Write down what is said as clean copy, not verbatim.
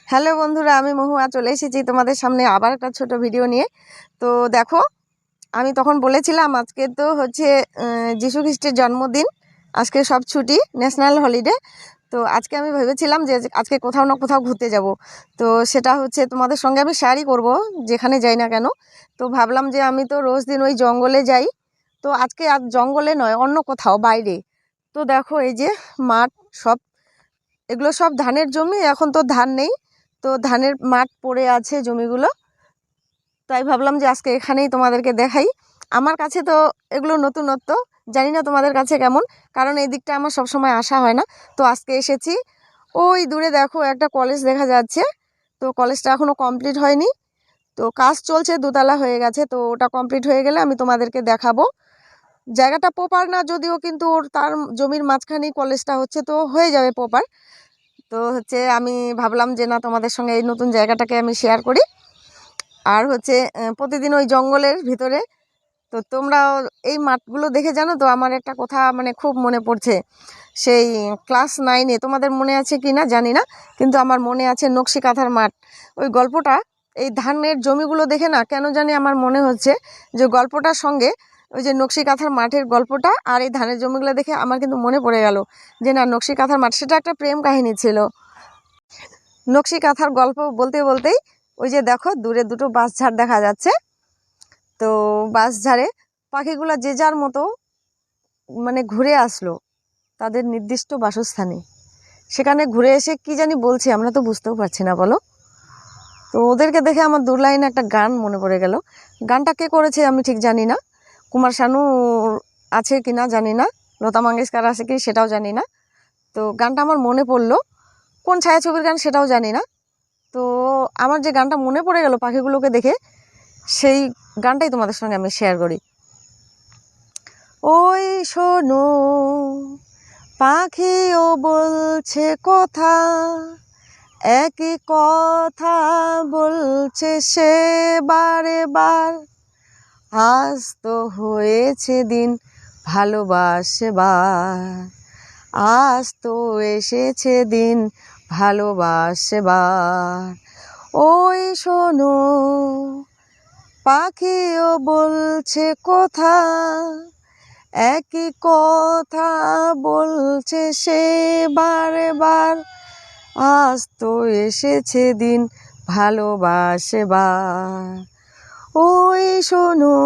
Hello বন্ধুরা, আমি মহুয়া চলে এসেছি তোমাদের সামনে আবার একটা ছোট ভিডিও নিয়ে। তো দেখো, আমি তখন বলেছিলাম আজকে তো হচ্ছে যীশু খ্রিস্টের জন্মদিন, আজকে সব ছুটি, ন্যাশনাল হলিডে। তো আজকে আমি ভেবেছিলাম যে আজকে কোথাও না কোথাও ঘুরতে যাব। তো সেটা হচ্ছে তোমাদের সঙ্গে আমি শেয়ারই করব, যেখানে যাই না কেন। তো ভাবলাম যে আমি তো রোজ দিন ওই জঙ্গলে যাই, তো আজকে আর জঙ্গলে নয়, অন্য কোথাও বাইরে। তো দেখো এই যে মাঠ, সব এগুলো সব ধানের জমি, এখন তো ধান নেই, তো ধানের মাঠ পড়ে আছে জমিগুলো। তাই ভাবলাম যে আজকে এখানেই তোমাদেরকে দেখাই। আমার কাছে তো এগুলো নতুনত্ব, জানি না তোমাদের কাছে কেমন, কারণ এই দিকটা আমার সবসময় আসা হয় না। তো আজকে এসেছি। ওই দূরে দেখো একটা কলেজ দেখা যাচ্ছে, তো কলেজটা এখনও কমপ্লিট হয়নি, তো কাজ চলছে, দোতলা হয়ে গেছে। তো ওটা কমপ্লিট হয়ে গেলে আমি তোমাদেরকে দেখাবো। জায়গাটা প্রপার না যদিও, কিন্তু ওর তার জমির মাঝখানেই কলেজটা হচ্ছে, তো হয়ে যাবে প্রপার। তো হচ্ছে আমি ভাবলাম যে না, তোমাদের সঙ্গে এই নতুন জায়গাটাকে আমি শেয়ার করি। আর হচ্ছে প্রতিদিন ওই জঙ্গলের ভিতরে, তো তোমরা এই মাঠগুলো দেখে জানো তো, আমার একটা কথা মানে খুব মনে পড়ছে। সেই ক্লাস 9-এ, তোমাদের মনে আছে কি না জানি না, কিন্তু আমার মনে আছে নকশি কাঁথার মাঠ, ওই গল্পটা। এই ধানের জমিগুলো দেখে না কেন জানি আমার মনে হচ্ছে যে গল্পটার সঙ্গে ওই যে নকশি কাঁথার মাঠের গল্পটা আর এই ধানের জমিগুলো দেখে আমার কিন্তু মনে পড়ে গেল যে না, নকশি কাঁথার মাঠ সেটা একটা প্রেম কাহিনী ছিল। নকশি কাঁথার গল্প বলতে বলতেই ওই যে দেখো দূরে দুটো বাঁশঝাড় দেখা যাচ্ছে। তো বাঁশঝাড়ে পাখিগুলো যে যার মতো মানে ঘুরে আসলো তাদের নির্দিষ্ট বাসস্থানে। সেখানে ঘুরে এসে কি জানি বলছে, আমরা তো বুঝতেও পারছি না, বলো। তো ওদেরকে দেখে আমার দু লাইনে একটা গান মনে পড়ে গেল। গানটা কে করেছে আমি ঠিক জানি না, কুমার শানু আছে কি না জানি না, লতা মঙ্গেশকর আছে কি সেটাও জানি না। তো গানটা আমার মনে পড়লো, কোন ছায়াছবির গান সেটাও জানি না। তো আমার যে গানটা মনে পড়ে গেল পাখিগুলোকে দেখে, সেই গানটাই তোমাদের সঙ্গে আমি শেয়ার করি। ওই শোনো, পাখিও বলছে কথা, একই কথা বলছে সে বারে বার। আজ তো হয়েছে দিন ভালোবাসবার, আজ তো এসেছে দিন ভালোবাসবার। ওই শোনো, পাখিও বলছে কথা, একই কথা বলছে সে বারে বার। আজ তো এসেছে দিন ভালোবাসবার। ওই শোনো।